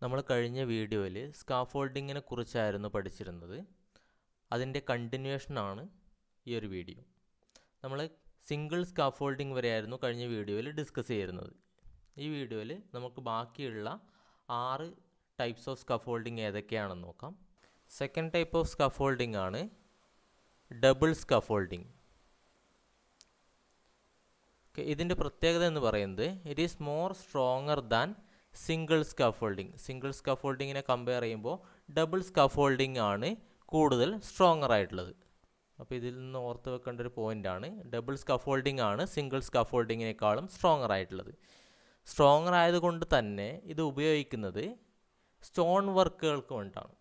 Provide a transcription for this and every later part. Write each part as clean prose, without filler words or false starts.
നമ്മൾ കഴിഞ്ഞ വീഡിയോയിൽ സ്കാഫോൾഡിങ്ങിനെ കുറിച്ചായിരുന്നു പഠിച്ചിരുന്നത്. അതിൻ്റെ കണ്ടിന്യൂഷനാണ് ഈ ഒരു വീഡിയോ. നമ്മൾ സിംഗിൾ സ്കാഫോൾഡിങ് വരെയായിരുന്നു കഴിഞ്ഞ വീഡിയോയിൽ ഡിസ്കസ് ചെയ്യുന്നത്. ഈ വീഡിയോയിൽ നമുക്ക് ബാക്കിയുള്ള 6 ടൈപ്സ് ഓഫ് സ്കാഫോൾഡിങ് ഏതൊക്കെയാണെന്ന് നോക്കാം. സെക്കൻഡ് ടൈപ്പ് ഓഫ് സ്കാഫോൾഡിങ് ആണ് ഡബിൾ സ്കാഫോൾഡിങ്. ഇതിൻ്റെ പ്രത്യേകത എന്ന് പറയുന്നത് it is more stronger than single scaffolding. Single സ്കാഫോൾഡിങ്ങിനെ കമ്പയർ ചെയ്യുമ്പോൾ ഡബിൾ സ്കാഫോൾഡിങ് ആണ് കൂടുതൽ സ്ട്രോങ്ങർ ആയിട്ടുള്ളത്. അപ്പോൾ ഇതിൽ നിന്ന് ഓർത്ത് വെക്കേണ്ട ഒരു പോയിൻ്റാണ്, ഡബിൾ സ്കാഫോൾഡിങ് ആണ് സിംഗിൾ സ്കാഫോൾഡിങ്ങിനേക്കാളും സ്ട്രോങ്ങർ ആയിട്ടുള്ളത്. സ്ട്രോങ്ങർ ആയതുകൊണ്ട് തന്നെ ഇത് ഉപയോഗിക്കുന്നത് സ്റ്റോൺ വർക്കുകൾക്ക് വേണ്ടിയിട്ടാണ്.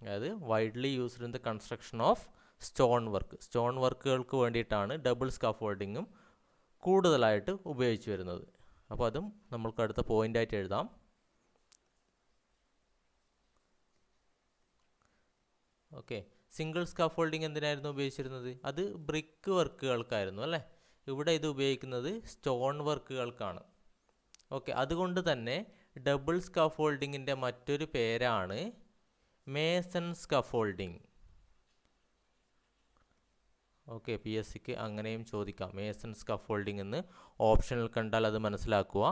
അതായത് widely used in the construction of stone വർക്കുകൾക്ക് വേണ്ടിയിട്ടാണ് ഡബിൾ സ്കാഫോൾഡിങ്ങും കൂടുതലായിട്ട് ഉപയോഗിച്ച് വരുന്നത്. അപ്പോൾ അതും നമ്മൾക്ക് അടുത്ത പോയിൻ്റായിട്ട് എഴുതാം. ഓക്കെ, സിംഗിൾ സ്കാഫോൾഡിങ് എന്തിനായിരുന്നു ഉപയോഗിച്ചിരുന്നത്? അത് ബ്രിക്ക് വർക്കുകൾക്കായിരുന്നു അല്ലേ. ഇവിടെ ഇത് ഉപയോഗിക്കുന്നത് സ്റ്റോൺ വർക്കുകൾക്കാണ്. ഓക്കെ, അതുകൊണ്ട് തന്നെ ഡബിൾ സ്കാഫോൾഡിങ്ങിൻ്റെ മറ്റൊരു പേരാണ് Mason scaffolding. Okay, P S സിക്ക് അങ്ങനെയും ചോദിക്കാം. മേസൺ സ്കാഫോൾഡിംഗ് എന്ന് ഓപ്ഷനിൽ കണ്ടാൽ അത് മനസ്സിലാക്കുക,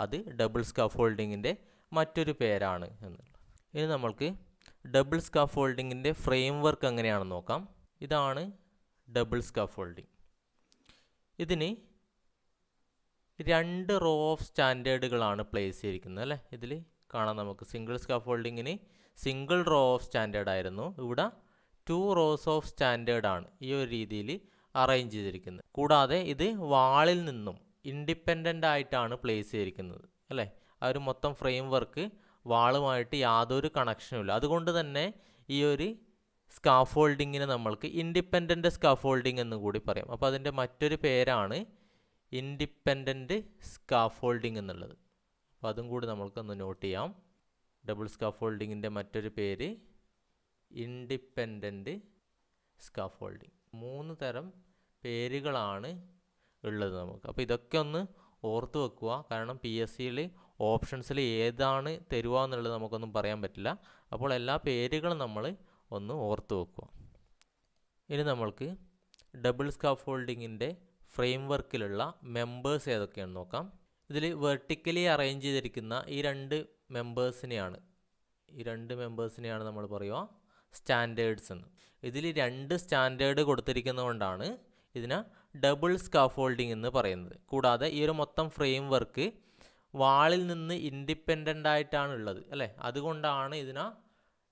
അത് ഡബിൾ സ്കാഫോൾഡിങ്ങിൻ്റെ മറ്റൊരു പേരാണ് എന്നുള്ളത്. ഇനി നമ്മൾക്ക് ഡബിൾ സ്കാഫോൾഡിങ്ങിൻ്റെ ഫ്രെയിം വർക്ക് എങ്ങനെയാണെന്ന് നോക്കാം. ഇതാണ് ഡബിൾ സ്കാഫോൾഡിങ്. ഇതിന് 2 റോ ഓഫ് സ്റ്റാൻഡേർഡുകളാണ് പ്ലേസ് ചെയ്തിരിക്കുന്നത് അല്ലേ. ഇതിൽ കാണാം നമുക്ക് സിംഗിൾ സ്കാഫോൾഡിങ്ങിന് സിംഗിൾ റോ ഓഫ് സ്റ്റാൻഡേർഡ് ആയിരുന്നു. ഇവിടെ 2 റോസ് ഓഫ് സ്റ്റാൻഡേർഡ് ആണ് ഈ ഒരു രീതിയിൽ അറേഞ്ച് ചെയ്തിരിക്കുന്നത്. കൂടാതെ ഇത് വാളിൽ നിന്നും ഇൻഡിപെൻഡൻ്റ് ആയിട്ടാണ് പ്ലേസ് ചെയ്തിരിക്കുന്നത് അല്ലേ. ആ ഒരു മൊത്തം ഫ്രെയിം വർക്ക് വാളുമായിട്ട് യാതൊരു കണക്ഷനും ഇല്ല. അതുകൊണ്ട് തന്നെ ഈ ഒരു സ്കാഫോൾഡിങ്ങിനെ നമ്മൾക്ക് ഇൻഡിപെൻഡൻ്റ് സ്കാഫോൾഡിങ് എന്ന് കൂടി പറയാം. അപ്പോൾ അതിൻ്റെ മറ്റൊരു പേരാണ് ഇൻഡിപെൻഡൻ്റ് സ്കാഫോൾഡിങ് എന്നുള്ളത്. അപ്പോൾ അതും കൂടി നമ്മൾക്കൊന്ന് നോട്ട് ചെയ്യാം. ഡബിൾ സ്കാഫോൾഡിങ്ങിൻ്റെ മറ്റൊരു പേര് ഇൻഡിപെൻഡൻ്റ് സ്കാഫോൾഡിങ്. 3 തരം പേരുകളാണ് ഉള്ളത് നമുക്ക്. അപ്പോൾ ഇതൊക്കെ ഒന്ന് ഓർത്ത് വെക്കുക, കാരണം പി എസ് സിയിൽ ഓപ്ഷൻസിൽ ഏതാണ് തരുക എന്നുള്ളത് നമുക്കൊന്നും പറയാൻ പറ്റില്ല. അപ്പോൾ എല്ലാ പേരുകളും നമ്മൾ ഒന്ന് ഓർത്ത് വെക്കുക. ഇനി നമ്മൾക്ക് ഡബിൾ സ്കാഫോൾഡിങ്ങിൻ്റെ ഫ്രെയിം വർക്കിലുള്ള മെമ്പേഴ്സ് ഏതൊക്കെയാണെന്ന് നോക്കാം. ഇതിൽ വെർട്ടിക്കലി അറേഞ്ച് ചെയ്തിരിക്കുന്ന ഈ 2 മെമ്പേഴ്സിനെയാണ് നമ്മൾ പറയുക സ്റ്റാൻഡേർഡ്സ് എന്ന്. ഇതിൽ 2 സ്റ്റാൻഡേർഡ് കൊടുത്തിരിക്കുന്നതുകൊണ്ടാണ് ഇതിനെ ഡബിൾ സ്കാഫോൾഡിംഗ് എന്ന് പറയുന്നത്. കൂടാതെ ഈ ഒരു മൊത്തം ഫ്രെയിം വർക്ക് വാളിൽ നിന്ന് ഇൻഡിപെൻഡൻ്റ് ആയിട്ടാണ് ഉള്ളത് അല്ലേ. അതുകൊണ്ടാണ് ഇതിനെ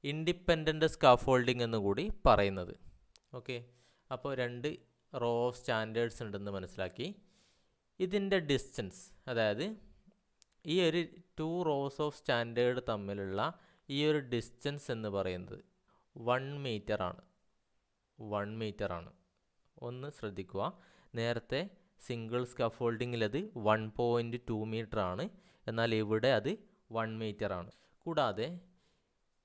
ഇൻഡിപെൻഡൻ്റ് സ്കാഫോൾഡിംഗ് എന്ന് കൂടി പറയുന്നത്. ഓക്കെ, അപ്പോൾ 2 റോ ഓഫ് സ്റ്റാൻഡേർഡ്സ് ഉണ്ടെന്ന് മനസ്സിലാക്കി. ഇതിൻ്റെ ഡിസ്റ്റൻസ്, അതായത് ഈ ഒരു 2 റോസ് ഓഫ് സ്റ്റാൻഡേർഡ് തമ്മിലുള്ള ഈ ഒരു ഡിസ്റ്റൻസ് എന്ന് പറയുന്നത് 1 മീറ്റർ ആണ്. 1 മീറ്റർ ആണ്. ഒന്ന് ശ്രദ്ധിക്കുക, നേരത്തെ സിംഗിൾ സ്കാഫോൾഡിങ്ങിൽ അത് 1.2 മീറ്റർ ആണ്, എന്നാൽ ഇവിടെ അത് 1 മീറ്റർ ആണ്. കൂടാതെ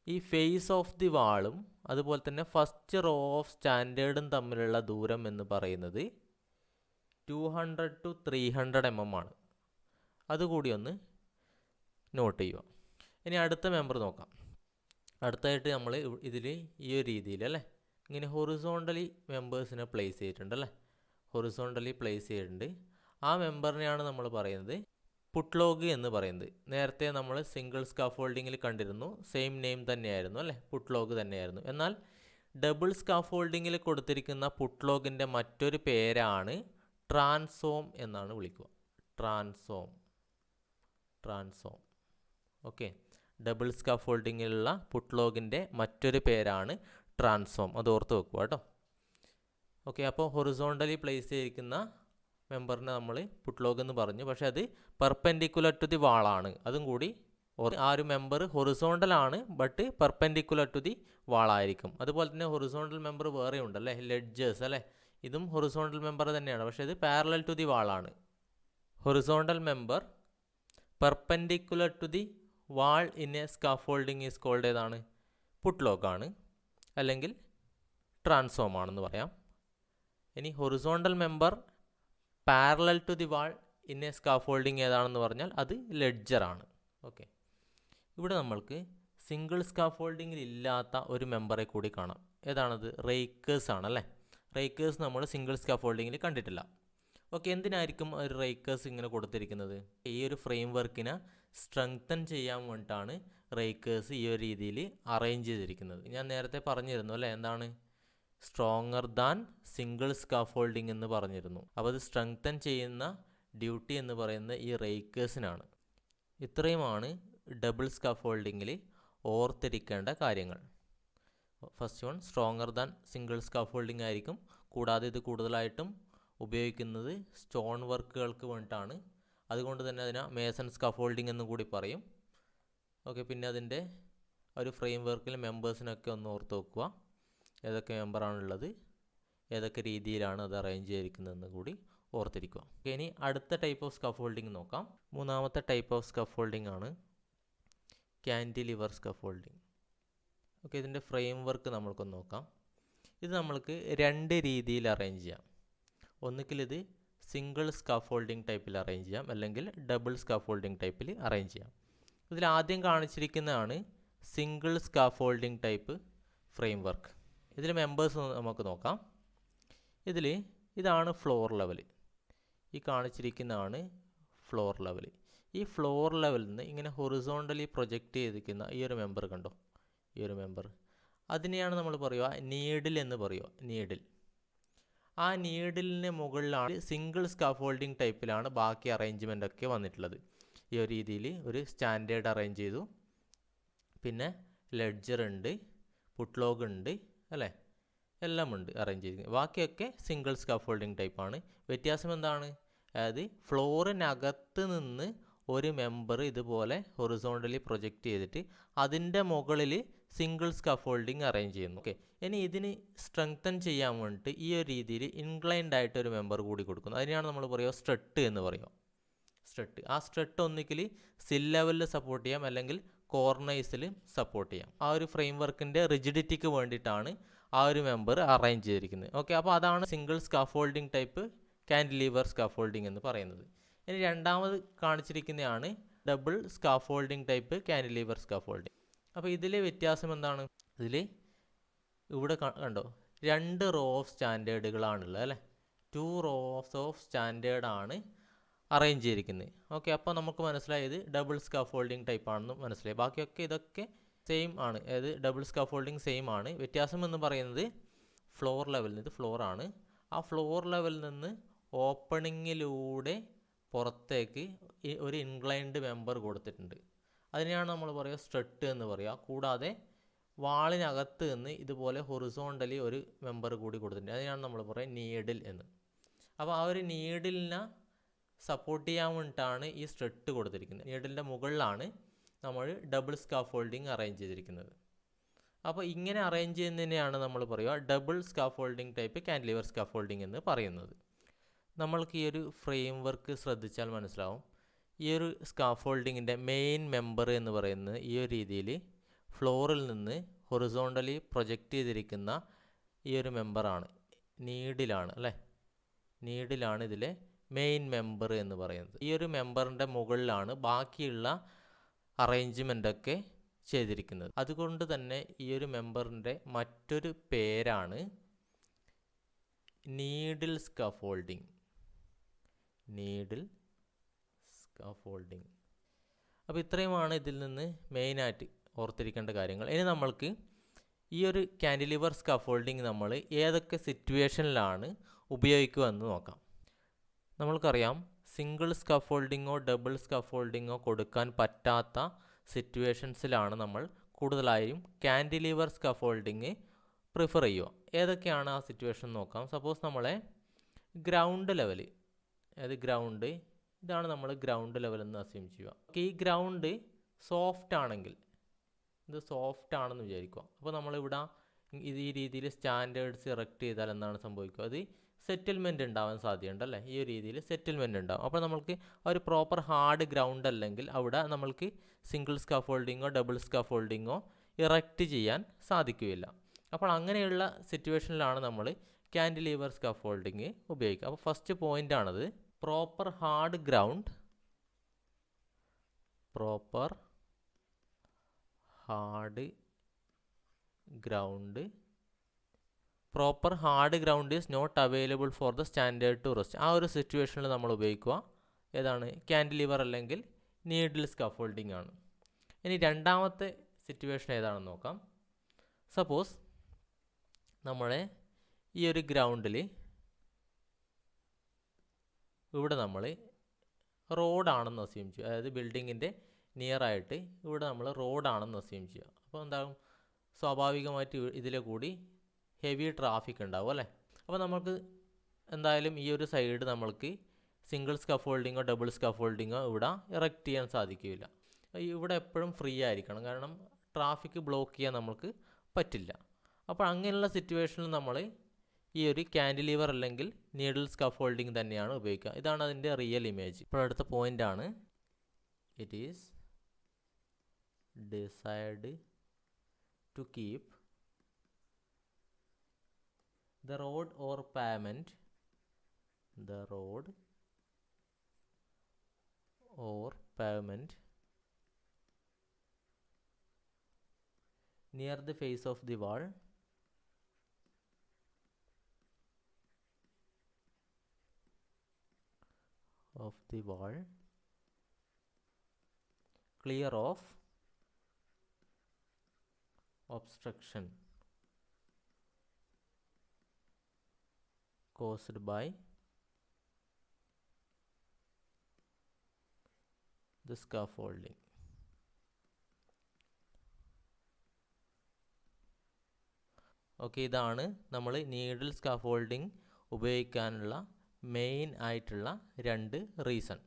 ഈ ഫേസ് ഓഫ് ദി വാളും അതുപോലെ തന്നെ ഫസ്റ്റ് റോ ഓഫ് സ്റ്റാൻഡേർഡും തമ്മിലുള്ള ദൂരം എന്ന് പറയുന്നത് 200 to 300 mm ആണ്. അതുകൂടി ഒന്ന് നോട്ട് ചെയ്യുക. ഇനി അടുത്ത മെമ്പർ നോക്കാം. അടുത്തായിട്ട് നമ്മൾ ഇതിൽ ഈ ഒരു രീതിയിൽ അല്ലേ, ഇങ്ങനെ ഹൊറിസോണ്ടലി മെമ്പേഴ്സിനെ പ്ലേസ് ചെയ്തിട്ടുണ്ട് അല്ലേ. ഹൊറിസോണ്ടലി പ്ലേസ് ചെയ്തിട്ടുണ്ട്. ആ മെമ്പറിനെയാണ് നമ്മൾ പറയുന്നത് പുട്ട്ലോഗ് എന്ന് പറയുന്നത്. നേരത്തെ നമ്മൾ സിംഗിൾ സ്കാഫോൾഡിങ്ങിൽ കണ്ടിരുന്നു, സെയിം നെയിം തന്നെയായിരുന്നു അല്ലേ, പുട്ട്ലോഗ് തന്നെയായിരുന്നു. എന്നാൽ ഡബിൾ സ്കാഫോൾഡിങ്ങിൽ കൊടുത്തിരിക്കുന്ന പുട്ട്ലോഗിൻ്റെ മറ്റൊരു പേരാണ് ട്രാൻസോം എന്നാണ് വിളിക്കുക. ട്രാൻസോം. ഓക്കെ, ഡബിൾ സ്കാഫോൾഡിങ്ങിലുള്ള പുട്ട്ലോഗിൻ്റെ മറ്റൊരു പേരാണ് ട്രാൻസോം. അത് ഓർത്ത് വെക്കുക കേട്ടോ. ഓക്കെ, അപ്പോൾ ഹൊറിസോണ്ടലി പ്ലേസ് ചെയ്തിരിക്കുന്ന മെമ്പറിനെ നമ്മൾ പുട്ട്ലോഗ് എന്ന് പറഞ്ഞു, പക്ഷേ അത് പെർപെൻഡിക്കുലർ ടു ദി വാളാണ്. അതും കൂടി ആ ഒരു മെമ്പർ ഹൊറിസോണ്ടൽ ആണ്, ബട്ട് പെർപെൻഡിക്കുലർ ടു ദി വാളായിരിക്കും. അതുപോലെ തന്നെ ഹൊറിസോണ്ടൽ മെമ്പർ വേറെ ഉണ്ടല്ലേ, ലെഡ്ജേഴ്സ് അല്ലേ. ഇതും ഹൊറിസോണ്ടൽ മെമ്പർ തന്നെയാണ്, പക്ഷേ ഇത് പാരലൽ ടു ദി വാളാണ്. Horizontal member perpendicular to the wall in a scaffolding is called ഏതാണ്? പുട്ട്ലോഗാണ്, അല്ലെങ്കിൽ ട്രാൻസോം ആണെന്ന് പറയാം. ഇനി horizontal member parallel to the wall in a scaffolding ഏതാണെന്ന് പറഞ്ഞാൽ അത് ലെഡ്ജറാണ്. ഓക്കെ, ഇവിടെ നമ്മൾക്ക് സിംഗിൾ സ്കാഫോൾഡിങ്ങിൽ ഇല്ലാത്ത ഒരു മെമ്പറെ കൂടി കാണാം. ഏതാണത്? റേക്കേഴ്സ് ആണല്ലേ. റേക്കേഴ്സ് നമ്മൾ സിംഗിൾ സ്കാഫോൾഡിങ്ങിൽ കണ്ടിട്ടില്ല. ഓക്കെ, എന്തിനായിരിക്കും ഒരു റേക്കേഴ്സ് ഇങ്ങനെ കൊടുത്തിരിക്കുന്നത്? ഈ ഒരു ഫ്രെയിം വർക്കിനെ സ്ട്രെങ്തൻ ചെയ്യാൻ വേണ്ടിയിട്ടാണ് റേക്കേഴ്സ് ഈ ഒരു രീതിയിൽ അറേഞ്ച് ചെയ്തിരിക്കുന്നത്. ഞാൻ നേരത്തെ പറഞ്ഞിരുന്നു അല്ലേ, എന്താണ് സ്ട്രോങ്ങർ ദാൻ സിംഗിൾ സ്കാഫോൾഡിങ് എന്ന് പറഞ്ഞിരുന്നു. അപ്പോൾ അത് സ്ട്രെങ്തൻ ചെയ്യുന്ന ഡ്യൂട്ടി എന്ന് പറയുന്നത് ഈ റേക്കേഴ്സിനാണ്. ഇത്രയുമാണ് ഡബിൾ സ്കാഫോൾഡിങ്ങിൽ ഓർത്തിരിക്കേണ്ട കാര്യങ്ങൾ. First one stronger than single scaffolding ആയിരിക്കും. കൂടാതെ ഇത് കൂടുതലായിട്ടും ഉപയോഗിക്കുന്നത് സ്റ്റോൺ വർക്കുകൾക്ക് വേണ്ടിയിട്ടാണ്. അതുകൊണ്ട് തന്നെ അതിനെ മേസൺ സ്കാഫോൾഡിംഗ് എന്ന് കൂടി പറയും. ഓക്കെ, പിന്നെ അതിൻ്റെ ഒരു ഫ്രെയിം വർക്കിൽ മെമ്പേഴ്സിനൊക്കെ ഒന്ന് ഓർത്ത് വെക്കുക. ഏതൊക്കെ മെമ്പറാണുള്ളത്, ഏതൊക്കെ രീതിയിലാണ് അത് അറേഞ്ച് ചെയ്തിരിക്കുന്നതെന്ന് കൂടി ഓർത്തിരിക്കുക. ഓക്കെ, ഇനി അടുത്ത ടൈപ്പ് ഓഫ് സ്കാഫോൾഡിംഗ് നോക്കാം. മൂന്നാമത്തെ ടൈപ്പ് ഓഫ് സ്കാഫോൾഡിംഗ് ആണ് ക്യാൻറ്റിലിവർ സ്കാഫോൾഡിംഗ്. ഓക്കെ, ഇതിൻ്റെ ഫ്രെയിം വർക്ക് നമ്മൾക്കൊന്ന് നോക്കാം. ഇത് നമ്മൾക്ക് രണ്ട് രീതിയിൽ അറേഞ്ച് ചെയ്യാം. ഒന്നുകിൽ ഇത് സിംഗിൾ സ്കാഫോൾഡിംഗ് ടൈപ്പിൽ അറേഞ്ച് ചെയ്യാം, അല്ലെങ്കിൽ ഡബിൾ സ്കാഫോൾഡിംഗ് ടൈപ്പിൽ അറേഞ്ച് ചെയ്യാം. ഇതിൽ ആദ്യം കാണിച്ചിരിക്കുന്നതാണ് single scaffolding type frame work. ഇതിൽ മെമ്പേഴ്സ് നമുക്ക് നോക്കാം. ഇതാണ് ഫ്ലോർ ലെവൽ. ഈ കാണിച്ചിരിക്കുന്നതാണ് ഫ്ലോർ ലെവൽ. ഈ ഫ്ലോർ ലെവലിൽ നിന്ന് ഇങ്ങനെ ഹൊറിസോണ്ടലി പ്രൊജക്റ്റ് ചെയ്തിരിക്കുന്ന ഈ ഒരു മെമ്പർ കണ്ടോ, ഈ ഒരു മെമ്പർ, അതിനെയാണ് നമ്മൾ പറയുക നീഡിൽ എന്ന് പറയുക. നീഡിൽ. ആ നീഡിലിന് മുകളിലാണ് സിംഗിൾ സ്കാഫോൾഡിംഗ് ടൈപ്പിലാണ് ബാക്കി അറേഞ്ച്മെൻ്റ് ഒക്കെ വന്നിട്ടുള്ളത്. ഈ ഒരു രീതിയിൽ ഒരു സ്റ്റാൻഡേർഡ് അറേഞ്ച് ചെയ്തു. പിന്നെ ലെഡ്ജർ ഉണ്ട്, പുട്ട്ലോഗ് ഉണ്ട് അല്ലേ, എല്ലാം ഉണ്ട് അറേഞ്ച് ചെയ്തിരിക്കുന്നത്. ബാക്കിയൊക്കെ സിംഗിൾ സ്കാഫോൾഡിംഗ് ടൈപ്പാണ്. വ്യത്യാസം എന്താണ്? അതായത് ഫ്ലോറിനകത്ത് നിന്ന് ഒരു മെമ്പർ ഇതുപോലെ ഹൊറിസോണ്ടലി പ്രൊജക്റ്റ് ചെയ്തിട്ട് അതിൻ്റെ മുകളിൽ സിംഗിൾ സ്കാഫോൾഡിംഗ് അറേഞ്ച് ചെയ്യുന്നു. ഓക്കെ, ഇനി ഇതിന് സ്ട്രെങ്തൻ ചെയ്യാൻ വേണ്ടിയിട്ട് ഈ ഒരു രീതിയിൽ ഇൻക്ലൈൻഡ് ആയിട്ട് ഒരു മെമ്പർ കൂടി കൊടുക്കുന്നു. അതിനെയാണ് നമ്മൾ പറയുക സ്ട്രെട്ട് എന്ന് പറയുക. സ്ട്രെട്ട്. ആ സ്ട്രെട്ട് ഒന്നുകിൽ സിൽ ലെവലിൽ സപ്പോർട്ട് ചെയ്യാം, അല്ലെങ്കിൽ കോർണേഴ്സിൽ സപ്പോർട്ട് ചെയ്യാം. ആ ഒരു ഫ്രെയിം വർക്കിൻ്റെ റിജിഡിറ്റിക്ക് വേണ്ടിയിട്ടാണ് ആ ഒരു മെമ്പർ അറേഞ്ച് ചെയ്തിരിക്കുന്നത്. ഓക്കെ, അപ്പോൾ അതാണ് സിംഗിൾ സ്കാഫോൾഡിംഗ് ടൈപ്പ് കാൻറ്റിലിവർ സ്കാഫോൾഡിംഗ് എന്ന് പറയുന്നത്. ഇനി രണ്ടാമത് കാണിച്ചിരിക്കുന്നതാണ് ഡബിൾ സ്കാഫോൾഡിംഗ് ടൈപ്പ് കാൻറ്റിലിവർ സ്കാഫോൾഡിംഗ്. അപ്പോൾ ഇതിലെ വ്യത്യാസം എന്താണ്? ഇവിടെ കണ്ടോ, 2 റോ ഓഫ് സ്റ്റാൻഡേർഡുകളാണുള്ളത് അല്ലേ. 2 റോസ് ഓഫ് സ്റ്റാൻഡേർഡാണ് അറേഞ്ച് ചെയ്തിരിക്കുന്നത്. ഓക്കെ, അപ്പോൾ നമുക്ക് മനസ്സിലായത് ഡബിൾ സ്കാഫോൾഡിംഗ് ടൈപ്പ് ആണെന്ന് മനസ്സിലായി. ബാക്കിയൊക്കെ ഇതൊക്കെ സെയിം ആണ്. അതായത് ഡബിൾ സ്കാഫോൾഡിംഗ് സെയിം ആണ്. വ്യത്യാസം എന്ന് പറയുന്നത് ഫ്ലോർ ലെവലിൽ നിന്ന്, ഇത് ഫ്ലോറാണ്, ആ ഫ്ലോർ ലെവലിൽ നിന്ന് ഓപ്പണിങ്ങിലൂടെ പുറത്തേക്ക് ഒരു ഇൻക്ലൈൻഡ് മെമ്പർ കൊടുത്തിട്ടുണ്ട്. അതിനെയാണ് നമ്മൾ പറയുക സ്ട്രെട്ട് എന്ന് പറയുക. കൂടാതെ വാളിനകത്ത് നിന്ന് ഇതുപോലെ ഹൊറിസോണ്ടലി ഒരു മെമ്പർ കൂടി കൊടുത്തിട്ടുണ്ട്. അതിനാണ് നമ്മൾ പറയുക നീഡിൽ എന്ന്. അപ്പോൾ ആ ഒരു നീഡിലിനെ സപ്പോർട്ട് ചെയ്യാൻ വേണ്ടിയിട്ടാണ് ഈ സ്ട്രെട്ട് കൊടുത്തിരിക്കുന്നത്. നീഡിലിൻ്റെ മുകളിലാണ് നമ്മൾ ഡബിൾ സ്കാഫോൾഡിംഗ് അറേഞ്ച് ചെയ്തിരിക്കുന്നത്. അപ്പോൾ ഇങ്ങനെ അറേഞ്ച് ചെയ്യുന്നതിനെയാണ് നമ്മൾ പറയുക ഡബിൾ സ്കാഫോൾഡിംഗ് ടൈപ്പ് കാൻറ്റിലിവർ സ്കാഫോൾഡിംഗ് എന്ന് പറയുന്നത്. നമ്മൾക്ക് ഈ ഒരു ഫ്രെയിം വർക്ക് ശ്രദ്ധിച്ചാൽ മനസ്സിലാവും. ഈ ഒരു സ്കാഫോൾഡിങ്ങിൻ്റെ മെയിൻ മെമ്പർ എന്ന് പറയുന്നത് ഈ ഒരു രീതിയിൽ ഫ്ലോറിൽ നിന്ന് ഹൊറിസോണ്ടലി പ്രൊജക്റ്റ് ചെയ്തിരിക്കുന്ന ഈ ഒരു മെമ്പറാണ്, നീഡിലാണ് അല്ലേ. നീഡിലാണ് ഇതിലെ മെയിൻ മെമ്പർ എന്ന് പറയുന്നത്. ഈ ഒരു മെമ്പറിൻ്റെ മുകളിലാണ് ബാക്കിയുള്ള അറേഞ്ച്മെൻ്റൊക്കെ ചെയ്തിരിക്കുന്നത്. അതുകൊണ്ട് തന്നെ ഈ ഒരു മെമ്പറിൻ്റെ മറ്റൊരു പേരാണ് നീഡിൽ സ്കാഫോൾഡിംഗ്. Needle scaffolding. അപ്പോൾ ഇത്രയുമാണ് ഇതിൽ നിന്ന് മെയിനായിട്ട് ഓർത്തിരിക്കേണ്ട കാര്യങ്ങൾ. ഇനി നമ്മൾക്ക് ഈ ഒരു കാൻറ്റിലിവർ സ്കാഫോൾഡിംഗ് നമ്മൾ ഏതൊക്കെ സിറ്റുവേഷനിലാണ് ഉപയോഗിക്കുക എന്ന് നോക്കാം. നമ്മൾക്കറിയാം സിംഗിൾ സ്കാഫോൾഡിങ്ങോ ഡബിൾ സ്കാഫോൾഡിങ്ങോ കൊടുക്കാൻ പറ്റാത്ത സിറ്റുവേഷൻസിലാണ് നമ്മൾ കൂടുതലായും കാൻറ്റിലിവർ സ്കാഫോൾഡിങ് പ്രിഫർ ചെയ്യുക. ഏതൊക്കെയാണ് ആ സിറ്റുവേഷൻ നോക്കാം. സപ്പോസ് നമ്മളെ ഗ്രൗണ്ട് ലെവൽ, അതായത് ഗ്രൗണ്ട്, ഇതാണ് നമ്മൾ ഗ്രൗണ്ട് ലെവൽ എന്ന് അസ്യൂം ചെയ്യുക. ഈ ഗ്രൗണ്ട് സോഫ്റ്റ് ആണെങ്കിൽ, ഇത് സോഫ്റ്റ് ആണെന്ന് വിചാരിക്കുക. അപ്പോൾ നമ്മളിവിടെ ഇത് ഈ രീതിയിൽ സ്റ്റാൻഡേർഡ്സ് ഇറക്റ്റ് ചെയ്താൽ എന്താണ് സംഭവിക്കുക? അത് സെറ്റിൽമെൻറ്റ് ഉണ്ടാവാൻ സാധ്യതയുണ്ട് അല്ലേ. ഈ ഒരു രീതിയിൽ സെറ്റിൽമെൻറ്റ് ഉണ്ടാവും. അപ്പോൾ നമ്മൾക്ക് ഒരു പ്രോപ്പർ ഹാർഡ് ഗ്രൗണ്ട് അല്ലെങ്കിൽ അവിടെ നമ്മൾക്ക് സിംഗിൾ സ്കാഫോൾഡിങ്ങോ ഡബിൾ സ്കാഫോൾഡിങ്ങോ ഇറക്റ്റ് ചെയ്യാൻ സാധിക്കുകയില്ല. അപ്പോൾ അങ്ങനെയുള്ള സിറ്റുവേഷനിലാണ് നമ്മൾ കാൻറ്റിലിവർ സ്കാഫോൾഡിങ് ഉപയോഗിക്കുക. അപ്പോൾ ഫസ്റ്റ് പോയിൻ്റ് ആണത് proper hard ground, proper hard ground, proper hard ground is not available for the standard to rest. ആ ഒരു സിറ്റുവേഷനിൽ നമ്മൾ ഉപയോഗിക്കുക ഏതാണ്? ക്യാൻറ്റിലിവർ അല്ലെങ്കിൽ നീഡിൽ സ്കാഫോൾഡിംഗ് ആണ്. ഇനി രണ്ടാമത്തെ സിറ്റുവേഷൻ ഏതാണെന്ന് നോക്കാം. സപ്പോസ് നമ്മളെ ഈ ഒരു ഗ്രൗണ്ടിൽ ഇവിടെ നമ്മൾ റോഡാണെന്ന് അസ്യൂം ചെയ്യുക. അതായത് ബിൽഡിങ്ങിൻ്റെ നിയറായിട്ട് ഇവിടെ നമ്മൾ റോഡാണെന്ന് അസ്യൂം ചെയ്യുക. അപ്പോൾ എന്താകും? സ്വാഭാവികമായിട്ട് ഇതിലെ കൂടി ഹെവി ട്രാഫിക് ഉണ്ടാവും അല്ലേ? അപ്പോൾ നമുക്ക് എന്തായാലും ഈ ഒരു സൈഡ് നമ്മൾക്ക് സിംഗിൾ സ്കാഫോൾഡിങ്ങോ ഡബിൾ സ്കാഫോൾഡിങ്ങോ ഇവിടെ ഇറക്റ്റ് ചെയ്യാൻ സാധിക്കില്ല. ഇവിടെ എപ്പോഴും ഫ്രീ ആയിരിക്കണം, കാരണം ട്രാഫിക് ബ്ലോക്ക് ചെയ്യാൻ നമുക്ക് പറ്റില്ല. അപ്പോൾ അങ്ങനെയുള്ള സിറ്റുവേഷനിൽ നമ്മൾ ഈ ഒരു ക്യാൻറ്റിലിവർ അല്ലെങ്കിൽ നീഡിൽ സ്കാഫോൾഡിങ് തന്നെയാണ് ഉപയോഗിക്കുക. ഇതാണ് അതിൻ്റെ റിയൽ ഇമേജ്. ഇപ്പോൾ അടുത്ത പോയിൻ്റാണ്, it is decide to keep the road or pavement near the face of the wall clear of obstruction caused by the scaffolding. Okay, ഇതാണ് നമ്മൾ നീഡിൽ സ്കാഫോൾഡിംഗ് ഉപയോഗിക്കാനുള്ള മെയിൻ ആയിട്ടുള്ള രണ്ട് റീസൺ.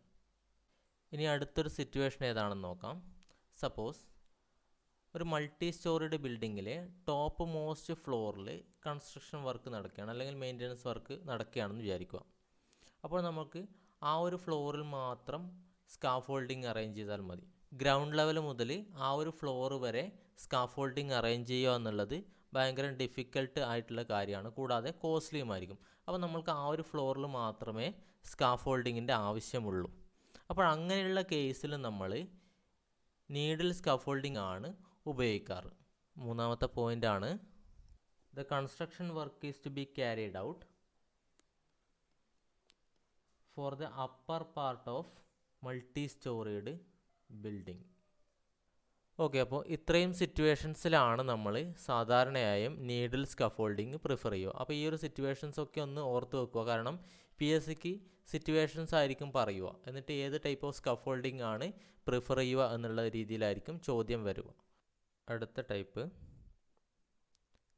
ഇനി അടുത്തൊരു സിറ്റുവേഷൻ ഏതാണെന്ന് നോക്കാം. സപ്പോസ് ഒരു മൾട്ടി സ്റ്റോറിഡ് ബിൽഡിങ്ങിലെ ടോപ്പ് മോസ്റ്റ് ഫ്ലോറിൽ കൺസ്ട്രക്ഷൻ വർക്ക് നടക്കുകയാണ്, അല്ലെങ്കിൽ മെയിൻ്റനൻസ് വർക്ക് നടക്കുകയാണെന്ന് വിചാരിക്കുക. അപ്പോൾ നമുക്ക് ആ ഒരു ഫ്ലോറിൽ മാത്രം സ്കാഫോൾഡിംഗ് അറേഞ്ച് ചെയ്താൽ മതി. ഗ്രൗണ്ട് ലെവൽ മുതൽ ആ ഒരു ഫ്ലോർ വരെ സ്കാഫോൾഡിംഗ് അറേഞ്ച് ചെയ്യുക എന്നുള്ളത് ഭയങ്കര ഡിഫിക്കൽട്ട് ആയിട്ടുള്ള കാര്യമാണ്, കൂടാതെ കോസ്റ്റ്ലിയുമായിരിക്കും. അപ്പോൾ നമ്മൾക്ക് ആ ഒരു ഫ്ലോറിൽ മാത്രമേ സ്കാഫോൾഡിങ്ങിൻ്റെ ആവശ്യമുള്ളൂ. അപ്പോൾ അങ്ങനെയുള്ള കേസിൽ നമ്മൾ നീഡിൽ സ്കാഫോൾഡിംഗ് ആണ് ഉപയോഗിക്കാറ്. മൂന്നാമത്തെ പോയിൻ്റാണ്, the construction work is to be carried out for the upper part of multi storeyed building. Okay, അപ്പോൾ ഇത്രയും സിറ്റുവേഷൻസിലാണ് നമ്മൾ സാധാരണയായും നീഡിൽ സ്കാഫോൾഡിങ് പ്രിഫർ ചെയ്യുക. അപ്പോൾ ഈ ഒരു സിറ്റുവേഷൻസ് ഒക്കെ ഒന്ന് ഓർത്ത് വെക്കുക, കാരണം PSCക്ക് സിറ്റുവേഷൻസ് ആയിരിക്കും പറയുക, എന്നിട്ട് ഏത് ടൈപ്പ് ഓഫ് സ്കാഫോൾഡിംഗ് ആണ് പ്രിഫർ ചെയ്യുക എന്നുള്ള രീതിയിലായിരിക്കും ചോദ്യം വരിക. അടുത്ത ടൈപ്പ്,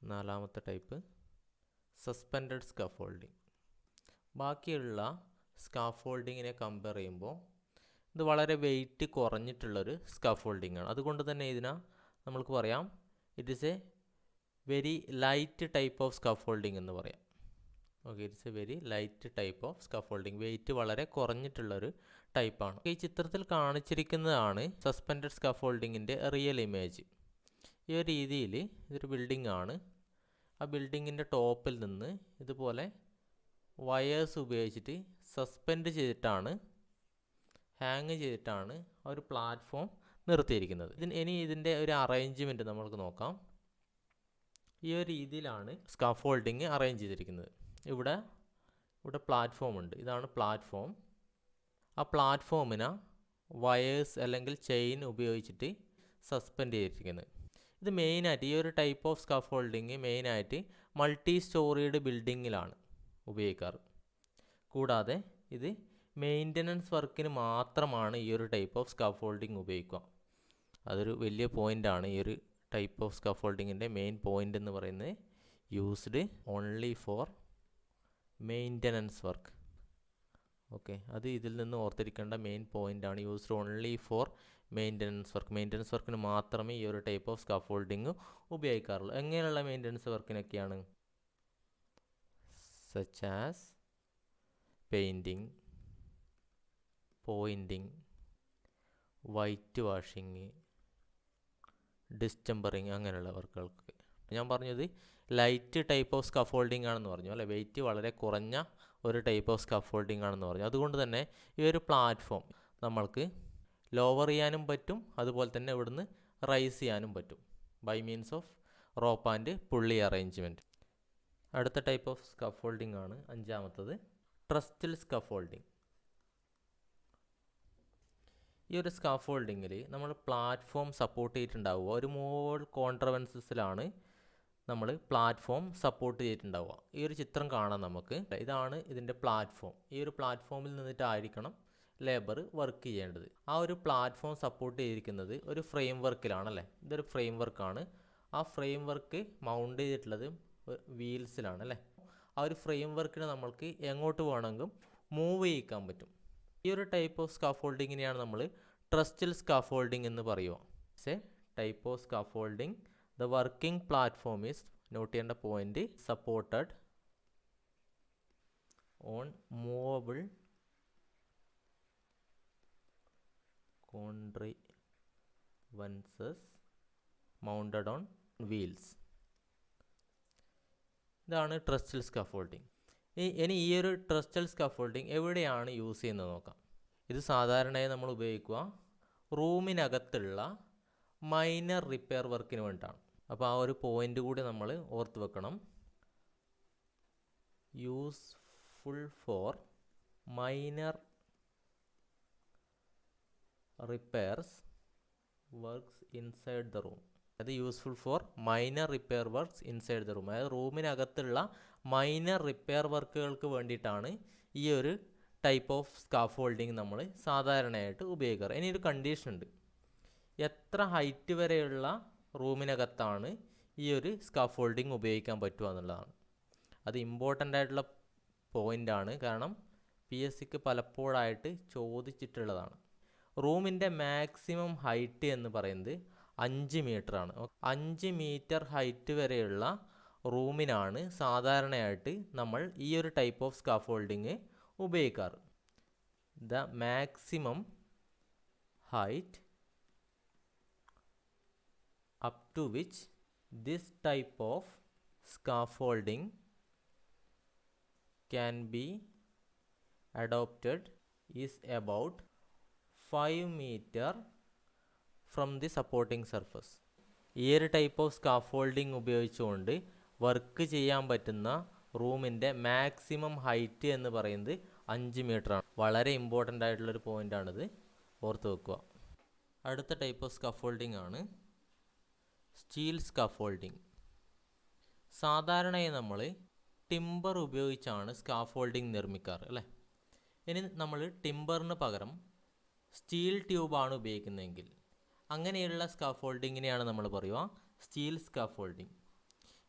നാലാമത്തെ ടൈപ്പ്, സസ്പെൻഡഡ് സ്കാഫോൾഡിംഗ്. ബാക്കിയുള്ള സ്കാഫോൾഡിങ്ങിനെ കമ്പയർ ചെയ്യുമ്പോൾ ഇത് വളരെ വെയിറ്റ് കുറഞ്ഞിട്ടുള്ളൊരു സ്കാഫോൾഡിംഗ് ആണ്. അതുകൊണ്ട് തന്നെ ഇതിനെ നമ്മൾക്ക് പറയാം it is a very light type of scaffolding എന്ന് പറയാം. Okay, it's a very light type of scaffolding. Weight വളരെ കുറഞ്ഞിട്ടുള്ളൊരു ടൈപ്പാണ്. ഈ ചിത്രത്തിൽ കാണിച്ചിരിക്കുന്നതാണ് സസ്പെൻഡഡ് സ്കാഫോൾഡിങ്ങിൻ്റെ റിയൽ ഇമേജ്. ഈ ഒരു രീതിയിൽ ഇതൊരു ബിൽഡിംഗ് ആണ്. ആ ബിൽഡിങ്ങിൻ്റെ ടോപ്പിൽ നിന്ന് ഇതുപോലെ വയേഴ്സ് ഉപയോഗിച്ചിട്ട് സസ്പെൻഡ് ചെയ്തിട്ടാണ്, ഹാങ് ചെയ്തിട്ടാണ് ആ ഒരു പ്ലാറ്റ്ഫോം നിർത്തിയിരിക്കുന്നത്. ഇനി ഇതിൻ്റെ ഒരു അറേഞ്ച്മെൻറ്റ് നമുക്ക് നോക്കാം. ഈ ഒരു രീതിയിലാണ് സ്കാഫോൾഡിങ് അറേഞ്ച് ചെയ്തിരിക്കുന്നത്. ഇവിടെ പ്ലാറ്റ്ഫോം ഉണ്ട്, ഇതാണ് പ്ലാറ്റ്ഫോം. ആ പ്ലാറ്റ്ഫോമിനെ വയേഴ്സ് അല്ലെങ്കിൽ ചെയിൻ ഉപയോഗിച്ചിട്ട് സസ്പെൻഡ് ചെയ്തിരിക്കുന്നത്. ഇത് മെയിനായിട്ട് ഈ ഒരു ടൈപ്പ് ഓഫ് സ്കാഫോൾഡിങ് മെയിനായിട്ട് മൾട്ടി സ്റ്റോറീഡ് ബിൽഡിങ്ങിലാണ് ഉപയോഗിക്കാറ്. കൂടാതെ ഇത് മെയിൻ്റനൻസ് വർക്കിന് മാത്രമാണ് ഈ ഒരു ടൈപ്പ് ഓഫ് സ്കാഫോൾഡിങ് ഉപയോഗിക്കുക. അതൊരു വലിയ പോയിൻ്റാണ്. ഈ ഒരു ടൈപ്പ് ഓഫ് സ്കാഫോൾഡിങ്ങിൻ്റെ മെയിൻ പോയിൻ്റ് എന്ന് പറയുന്നത് used only for maintenance work. Okay, അത് ഇതിൽ നിന്ന് ഓർത്തിരിക്കേണ്ട മെയിൻ പോയിൻ്റാണ്. Used only for maintenance work. Maintenance വർക്കിന് മാത്രമേ ഈ ഒരു ടൈപ്പ് ഓഫ് സ്കാഫോൾഡിങ് ഉപയോഗിക്കാറുള്ളൂ. എങ്ങനെയുള്ള മെയിൻ്റനൻസ് വർക്കിനൊക്കെയാണ്? Such as painting, pointing, white washing, distempering, അങ്ങനെയുള്ള വർക്കുകൾക്ക്. ഞാൻ പറഞ്ഞത് ലൈറ്റ് ടൈപ്പ് ഓഫ് സ്കാഫോൾഡിംഗ് ആണെന്ന് പറഞ്ഞു അല്ലേ, വെയിറ്റ് വളരെ കുറഞ്ഞ ഒരു ടൈപ്പ് ഓഫ് സ്കാഫോൾഡിംഗ് ആണെന്ന് പറഞ്ഞു. അതുകൊണ്ട് തന്നെ ഈ ഒരു പ്ലാറ്റ്ഫോം നമ്മൾക്ക് ലോവർ ചെയ്യാനും പറ്റും, അതുപോലെ തന്നെ ഇവിടുന്ന് റൈസ് ചെയ്യാനും പറ്റും by means of rope and pulley arrangement. അടുത്ത ടൈപ്പ് ഓഫ് സ്കഫോൾഡിംഗ് ആണ് അഞ്ചാമത്തത്, ട്രസ്റ്റൽ സ്കഫോൾഡിംഗ്. ഈ ഒരു സ്കാഫോൾഡിങ്ങിൽ നമ്മൾ പ്ലാറ്റ്ഫോം സപ്പോർട്ട് ചെയ്തിട്ടുണ്ടാവുക ഒരു മോൾ കോൺട്രവൻസസിലാണ് നമ്മൾ പ്ലാറ്റ്ഫോം സപ്പോർട്ട് ചെയ്തിട്ടുണ്ടാവുക. ഈ ഒരു ചിത്രം കാണാം നമുക്ക്. ഇതാണ് ഇതിൻ്റെ പ്ലാറ്റ്ഫോം. ഈ ഒരു പ്ലാറ്റ്ഫോമിൽ നിന്നിട്ടായിരിക്കണം ലേബർ വർക്ക് ചെയ്യേണ്ടത്. ആ ഒരു പ്ലാറ്റ്ഫോം സപ്പോർട്ട് ചെയ്തിരിക്കുന്നത് ഒരു ഫ്രെയിം വർക്കിലാണല്ലേ. ഇതൊരു ഫ്രെയിം വർക്കാണ്. ആ ഫ്രെയിം വർക്ക് മൗണ്ട് ചെയ്തിട്ടുള്ളത് വീൽസിലാണ് അല്ലേ. ആ ഒരു ഫ്രെയിം വർക്കിന് നമ്മൾക്ക് എങ്ങോട്ട് വേണമെങ്കിലും മൂവ് ചെയ്യിക്കാൻ പറ്റും. ഈ ഒരു ടൈപ്പ് ഓഫ് സ്കാഫോൾഡിങ്ങിനെയാണ് നമ്മൾ ട്രസ്റ്റൽ സ്കാഫോൾഡിംഗ് എന്ന് പറയുക. It's a type of scaffolding. The working platform is, note ചെയ്യേണ്ട point, supported on movable contrivances mounted on wheels. ഇതാണ് ട്രസ്റ്റൽ സ്കഫോൾഡിംഗ്. ഇനി ഈ ഒരു ട്രസ്റ്റൽ സ്കഫോൾഡിംഗ് എവിടെയാണ് യൂസ് ചെയ്യുന്നത് നോക്കാം. ഇത് സാധാരണയായി നമ്മൾ ഉപയോഗിക്കുക റൂമിനകത്തുള്ള മൈനർ റിപ്പയർ വർക്കിന് വേണ്ടിയിട്ടാണ്. അപ്പോൾ ആ ഒരു പോയിന്റ് കൂടി നമ്മൾ ഓർത്ത് വെക്കണം. Useful for minor repairs works inside the room. അത് useful for minor repair works inside the room. അതായത് റൂമിനകത്തുള്ള മൈനർ റിപ്പയർ വർക്കുകൾക്ക് വേണ്ടിയിട്ടാണ് ഈ ഒരു ടൈപ്പ് ഓഫ് സ്കാഫോൾഡിങ് നമ്മൾ സാധാരണയായിട്ട് ഉപയോഗിക്കാറ്. ഇനി ഒരു കണ്ടീഷൻ ഉണ്ട്. എത്ര ഹൈറ്റ് വരെയുള്ള റൂമിനകത്താണ് ഈ ഒരു സ്കാഫോൾഡിങ് ഉപയോഗിക്കാൻ പറ്റുക എന്നുള്ളതാണ്. അത് ഇമ്പോർട്ടൻ്റ് ആയിട്ടുള്ള പോയിൻ്റാണ്. കാരണം PSCക്ക് പലപ്പോഴായിട്ട് ചോദിച്ചിട്ടുള്ളതാണ്. റൂമിൻ്റെ മാക്സിമം ഹൈറ്റ് എന്ന് പറയുന്നത് 5 മീറ്ററാണ്. 5 മീറ്റർ ഹൈറ്റ് വരെയുള്ള റൂമിനാണ് സാധാരണയായിട്ട് നമ്മൾ ഈ ഒരു ടൈപ്പ് ഓഫ് സ്കാഫോൾഡിങ് ഉപയോഗിക്കാറ്. The maximum height up to which this type of scaffolding can be adopted is about 5 metre from the supporting surface. ഈ ഒരു ടൈപ്പ് ഓഫ് സ്കാഫോൾഡിംഗ് ഉപയോഗിച്ചുകൊണ്ട് വർക്ക് ചെയ്യാൻ പറ്റുന്ന റൂമിൻ്റെ മാക്സിമം ഹൈറ്റ് എന്ന് പറയുന്നത് 5 മീറ്ററാണ്. വളരെ ഇമ്പോർട്ടൻ്റ് ആയിട്ടുള്ളൊരു പോയിൻ്റാണിത്, ഓർത്ത് വെക്കുക. അടുത്ത ടൈപ്പ് ഓഫ് സ്കാഫോൾഡിംഗ് ആണ് സ്റ്റീൽ സ്കാഫോൾഡിംഗ്. സാധാരണയായി നമ്മൾ ടിമ്പർ ഉപയോഗിച്ചാണ് സ്കാഫോൾഡിംഗ് നിർമ്മിക്കാറ് അല്ലേ. ഇനി നമ്മൾ ടിമ്പറിന് പകരം സ്റ്റീൽ ട്യൂബാണ് ഉപയോഗിക്കുന്നതെങ്കിൽ അങ്ങനെയുള്ള സ്കാഫോൾഡിങ്ങിനെയാണ് നമ്മൾ പറയുക സ്റ്റീൽ സ്കാഫോൾഡിംഗ്.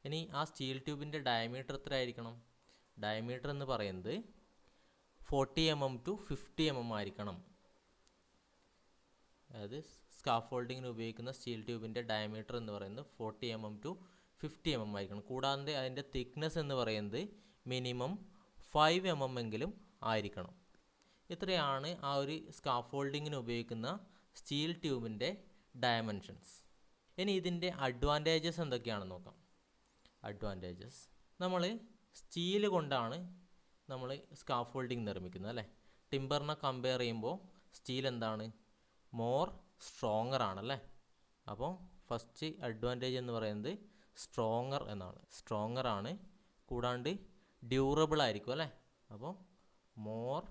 ഇനി ആ സ്റ്റീൽ ട്യൂബിൻ്റെ ഡയമീറ്റർ എത്ര ആയിരിക്കണം? ഡയമീറ്റർ എന്ന് പറയുന്നത് 40 mm to 50 mm ആയിരിക്കണം. അതായത് സ്കാഫോൾഡിങ്ങിന് ഉപയോഗിക്കുന്ന സ്റ്റീൽ ട്യൂബിൻ്റെ ഡയമീറ്റർ എന്ന് പറയുന്നത് 40 mm to 50 mm ആയിരിക്കണം. കൂടാതെ അതിൻ്റെ തിക്നെസ് എന്ന് പറയുന്നത് മിനിമം 5 mm എങ്കിലും ആയിരിക്കണം. ഇത്രയാണ് ആ ഒരു സ്കാഫോൾഡിങ്ങിന് ഉപയോഗിക്കുന്ന സ്റ്റീൽ ട്യൂബിൻ്റെ ഡയമെൻഷൻസ്. ഇനി ഇതിൻ്റെ അഡ്വാൻറ്റേജസ് എന്തൊക്കെയാണെന്ന് നോക്കാം. അഡ്വാൻറ്റേജസ്, നമ്മൾ സ്റ്റീൽ കൊണ്ടാണ് നമ്മൾ സ്കാഫോൾഡിങ് നിർമ്മിക്കുന്നത് അല്ലേ. ടിമ്പറിനെ കമ്പയർ ചെയ്യുമ്പോൾ സ്റ്റീൽ എന്താണ്, മോർ സ്ട്രോങ്ങർ ആണല്ലേ. അപ്പോൾ ഫസ്റ്റ് അഡ്വാൻറ്റേജ് എന്ന് പറയുന്നത് സ്ട്രോങ്ങർ എന്നാണ്. സ്ട്രോങ്ങർ ആണ്, കൂടാണ്ട് ഡ്യൂറബിൾ ആയിരിക്കും അല്ലേ. അപ്പോൾ മോർ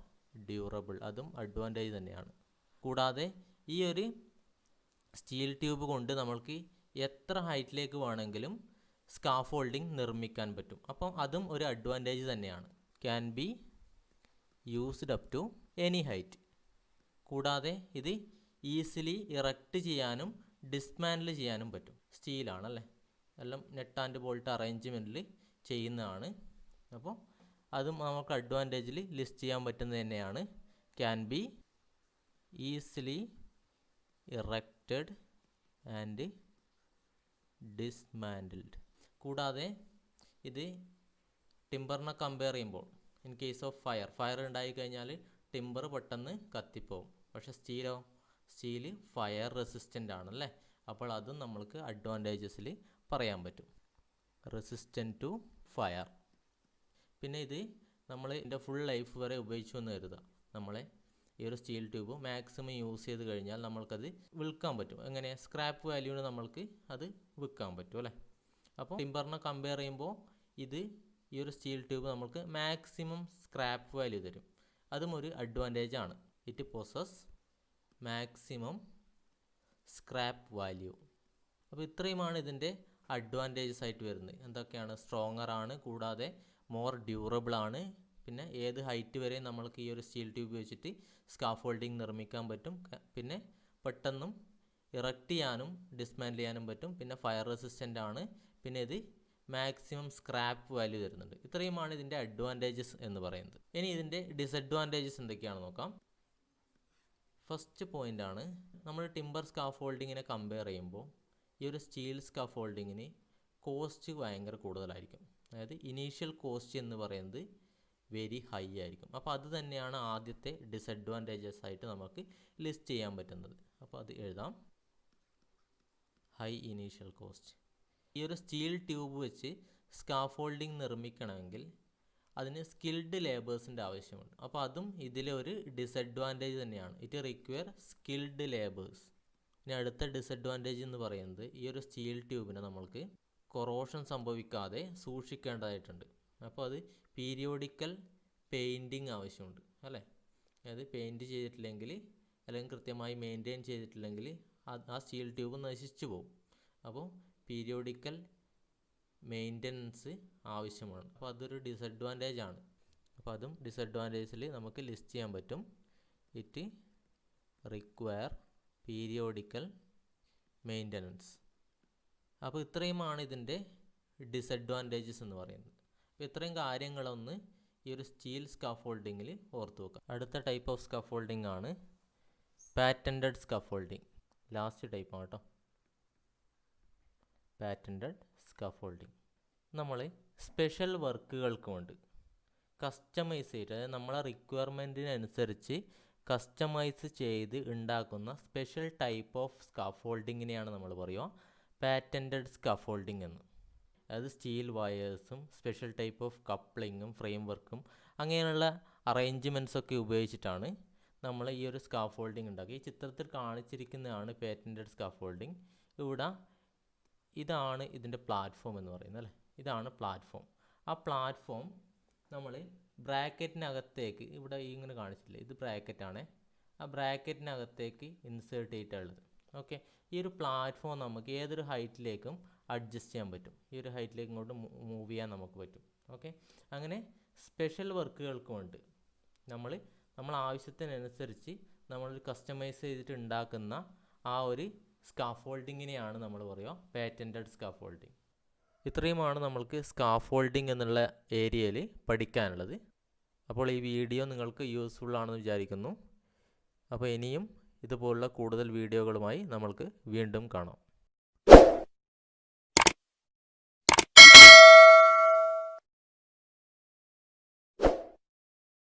ഡ്യൂറബിൾ, അതും അഡ്വാൻറ്റേജ് തന്നെയാണ്. കൂടാതെ ഈ ഒരു സ്റ്റീൽ ട്യൂബ് കൊണ്ട് നമ്മൾക്ക് എത്ര ഹൈറ്റിലേക്ക് വേണമെങ്കിലും സ്കാഫോൾഡിംഗ് നിർമ്മിക്കാൻ പറ്റും. അപ്പം അതും ഒരു അഡ്വാൻറ്റേജ് തന്നെയാണ്. Can be used up to any height. കൂടാതെ ഇത് ഈസിലി ഇറക്റ്റ് ചെയ്യാനും ഡിസ്മാൻഡിൽ ചെയ്യാനും പറ്റും. സ്റ്റീലാണല്ലേ, എല്ലാം നെറ്റ് ആൻഡ് ബോൾട്ട് അറേഞ്ച്മെൻറ്റിൽ ചെയ്യുന്നതാണ്. അപ്പോൾ അതും നമുക്ക് അഡ്വാൻറ്റേജിൽ ലിസ്റ്റ് ചെയ്യാൻ പറ്റുന്നത് തന്നെയാണ്. Can be easily erected and dismantled. കൂടാതെ ഇത് ടിമ്പറിനെ കമ്പയർ ചെയ്യുമ്പോൾ ഇൻ കേസ് ഓഫ് ഫയർ ഉണ്ടായിക്കഴിഞ്ഞാൽ ടിമ്പർ പെട്ടെന്ന് കത്തിപ്പോവും. പക്ഷേ സ്റ്റീല് ഫയർ റെസിസ്റ്റൻ്റ് ആണല്ലേ. അപ്പോൾ അതും നമ്മൾക്ക് അഡ്വാൻറ്റേജസിൽ പറയാൻ പറ്റും, റെസിസ്റ്റൻ്റ് ടു ഫയർ. പിന്നെ ഇത് നമ്മൾ ഇതിൻ്റെ ഫുൾ ലൈഫ് വരെ ഉപയോഗിച്ചു എന്ന് കരുതുക. നമ്മളെ ഈ ഒരു സ്റ്റീൽ ട്യൂബ് മാക്സിമം യൂസ് ചെയ്ത് കഴിഞ്ഞാൽ നമ്മൾക്കത് വിൽക്കാൻ പറ്റും. എങ്ങനെ? സ്ക്രാപ്പ് വാല്യൂവിന് നമ്മൾക്ക് അത് വിൽക്കാൻ പറ്റും അല്ലേ. അപ്പോൾ ടിമ്പറിനെ കമ്പയർ ചെയ്യുമ്പോൾ ഇത് ഈ ഒരു സ്റ്റീൽ ട്യൂബ് നമ്മൾക്ക് മാക്സിമം സ്ക്രാപ്പ് വാല്യൂ തരും. അതും ഒരു അഡ്വാൻറ്റേജ് ആണ്. It possess maximum scrap value. അപ്പോൾ ഇത്രയുമാണ് ഇതിൻ്റെ അഡ്വാൻറ്റേജസ് ആയിട്ട് വരുന്നത്. എന്തൊക്കെയാണ്? സ്ട്രോങ്ങർ ആണ്, കൂടാതെ മോർ ഡ്യൂറബിൾ ആണ്, പിന്നെ ഏത് ഹൈറ്റ് വരെ നമ്മൾക്ക് ഈ ഒരു സ്റ്റീൽ ട്യൂബ് വെച്ചിട്ട് സ്കാഫോൾഡിങ് നിർമ്മിക്കാൻ പറ്റും, പിന്നെ പെട്ടെന്നും ഇറക്റ്റ് ചെയ്യാനും ഡിസ്മാൻഡിൽ ചെയ്യാനും പറ്റും, പിന്നെ ഫയർ റെസിസ്റ്റൻ്റ് ആണ്, പിന്നെ ഇത് മാക്സിമം സ്ക്രാപ്പ് വാല്യൂ തരുന്നുണ്ട്. ഇത്രയുമാണ് ഇതിൻ്റെ അഡ്വാൻറ്റേജസ് എന്ന് പറയുന്നത്. ഇനി ഇതിൻ്റെ ഡിസഡ്വാൻറ്റേജസ് എന്തൊക്കെയാണെന്ന് നോക്കാം. ഫസ്റ്റ് പോയിൻ്റാണ്, നമ്മൾ ടിമ്പർ സ്കാഫോൾഡിങ്ങിനെ കമ്പയർ ചെയ്യുമ്പോൾ ഈ ഒരു സ്റ്റീൽ സ്കാഫോൾഡിങ്ങിന് കോസ്റ്റ് ഭയങ്കര കൂടുതലായിരിക്കും. അതായത് ഇനീഷ്യൽ കോസ്റ്റ് എന്ന് പറയുന്നത് വെരി ഹൈ ആയിരിക്കും. അപ്പോൾ അത് തന്നെയാണ് ആദ്യത്തെ ഡിസഡ്വാൻറ്റേജസ് ആയിട്ട് നമുക്ക് ലിസ്റ്റ് ചെയ്യാൻ പറ്റുന്നത്. അപ്പോൾ അത് എഴുതാം, ഹൈ ഇനീഷ്യൽ കോസ്റ്റ്. ഈ ഒരു സ്റ്റീൽ ട്യൂബ് വെച്ച് സ്കാഫോൾഡിങ് നിർമ്മിക്കണമെങ്കിൽ അതിന് സ്കിൽഡ് ലേബേഴ്സിൻ്റെ ആവശ്യമുണ്ട്. അപ്പോൾ അതും ഇതിലെ ഒരു ഡിസഡ്വാൻറ്റേജ് തന്നെയാണ്. It require skilled labours. ഇനി അടുത്ത ഡിസഡ്വാൻറ്റേജ് എന്ന് പറയുന്നത് ഈ ഒരു സ്റ്റീൽ ട്യൂബിനെ നമ്മൾക്ക് കൊറോഷൻ സംഭവിക്കാതെ സൂക്ഷിക്കേണ്ടതായിട്ടുണ്ട്. അപ്പോൾ അത് പീരിയോഡിക്കൽ പെയിൻറ്റിങ് ആവശ്യമുണ്ട് അല്ലേ. അതായത് പെയിൻറ്റ് ചെയ്തിട്ടില്ലെങ്കിൽ അല്ലെങ്കിൽ കൃത്യമായി മെയിൻറ്റെയിൻ ചെയ്തിട്ടില്ലെങ്കിൽ ആ സ്റ്റീൽ ട്യൂബ് നശിച്ചു പോകും. അപ്പോൾ പീരിയോഡിക്കൽ മെയിൻ്റനൻസ് ആവശ്യമാണ്. അപ്പോൾ അതൊരു ഡിസഡ്വാൻറ്റേജ് ആണ്. അപ്പോൾ അതും ഡിസഡ്വാൻറ്റേജിൽ നമുക്ക് ലിസ്റ്റ് ചെയ്യാൻ പറ്റും. It require periodical maintenance. അപ്പോൾ ഇത്രയുമാണ് ഇതിൻ്റെ ഡിസഡ്വാൻറ്റേജസ് എന്ന് പറയുന്നത്. അപ്പോൾ ഇത്രയും കാര്യങ്ങളൊന്ന് ഈ ഒരു സ്റ്റീൽ സ്കാഫോൾഡിങ്ങിൽ ഓർത്ത് വെക്കാം. അടുത്ത ടൈപ്പ് ഓഫ് സ്കാഫോൾഡിംഗ് ആണ് പാറ്റൻറ്റഡ് സ്കാഫോൾഡിംഗ്. ലാസ്റ്റ് ടൈപ്പാണ് കേട്ടോ പാറ്റൻറ്റഡ് സ്കാഫോൾഡിംഗ്. നമ്മൾ സ്പെഷ്യൽ വർക്കുകൾക്ക് വേണ്ടി കസ്റ്റമൈസ് ചെയ്ത്, അതായത് നമ്മളെ റിക്വയർമെൻറ്റിനനുസരിച്ച് കസ്റ്റമൈസ് ചെയ്ത് ഉണ്ടാക്കുന്ന സ്പെഷ്യൽ ടൈപ്പ് ഓഫ് സ്കാഫോൾഡിങ്ങിനെയാണ് നമ്മൾ പറയുക പാറ്റൻറ്റഡ് സ്കാഫോൾഡിംഗ് എന്ന്. അതായത് സ്റ്റീൽ വയേഴ്സും സ്പെഷ്യൽ ടൈപ്പ് ഓഫ് കപ്ലിങ്ങും ഫ്രെയിം വർക്കും അങ്ങനെയുള്ള അറേഞ്ച്മെൻറ്റ്സൊക്കെ ഉപയോഗിച്ചിട്ടാണ് നമ്മൾ ഈ ഒരു സ്കാഫോൾഡിംഗ് ഉണ്ടാക്കി. ഈ ചിത്രത്തിൽ കാണിച്ചിരിക്കുന്നതാണ് പാറ്റൻറ്റഡ് സ്കാഫോൾഡിംഗ്. ഇവിടെ ഇതാണ് ഇതിൻ്റെ പ്ലാറ്റ്ഫോം എന്ന് പറയുന്നത് അല്ലേ. ഇതാണ് പ്ലാറ്റ്ഫോം. ആ പ്ലാറ്റ്ഫോം നമ്മൾ ബ്രാക്കറ്റിനകത്തേക്ക്, ഇവിടെ ഇങ്ങനെ കാണിച്ചില്ലേ, ഇത് ബ്രാക്കറ്റാണ്. ആ ബ്രാക്കറ്റിനകത്തേക്ക് ഇൻസേർട്ട് ചെയ്തിട്ടുള്ളത്. ഓക്കെ, ഈ ഒരു പ്ലാറ്റ്ഫോം നമുക്ക് ഏതൊരു ഹൈറ്റിലേക്കും അഡ്ജസ്റ്റ് ചെയ്യാൻ പറ്റും. ഈ ഒരു ഹൈറ്റിലേക്ക് ഇങ്ങോട്ട് മൂവ് ചെയ്യാൻ നമുക്ക് പറ്റും. ഓക്കെ, അങ്ങനെ സ്പെഷ്യൽ വർക്കുകൾക്ക് വേണ്ടി നമ്മൾ ആവശ്യത്തിനനുസരിച്ച് നമ്മൾ കസ്റ്റമൈസ് ചെയ്തിട്ട് ഉണ്ടാക്കുന്ന ആ ഒരു സ്കാഫോൾഡിങ്ങിനെയാണ് നമ്മൾ പറയുക പാറ്റൻറ്റഡ് സ്കാഫോൾഡിങ്. ഇത്രയുമാണ് നമ്മൾക്ക് സ്കാഫോൾഡിങ് എന്നുള്ള ഏരിയയിൽ പഠിക്കാനുള്ളത്. അപ്പോൾ ഈ വീഡിയോ നിങ്ങൾക്ക് യൂസ്ഫുൾ ആണെന്ന് വിചാരിക്കുന്നു. അപ്പോൾ ഇനിയും ഇതുപോലുള്ള കൂടുതൽ വീഡിയോകളുമായി നമ്മൾക്ക് വീണ്ടും കാണാം.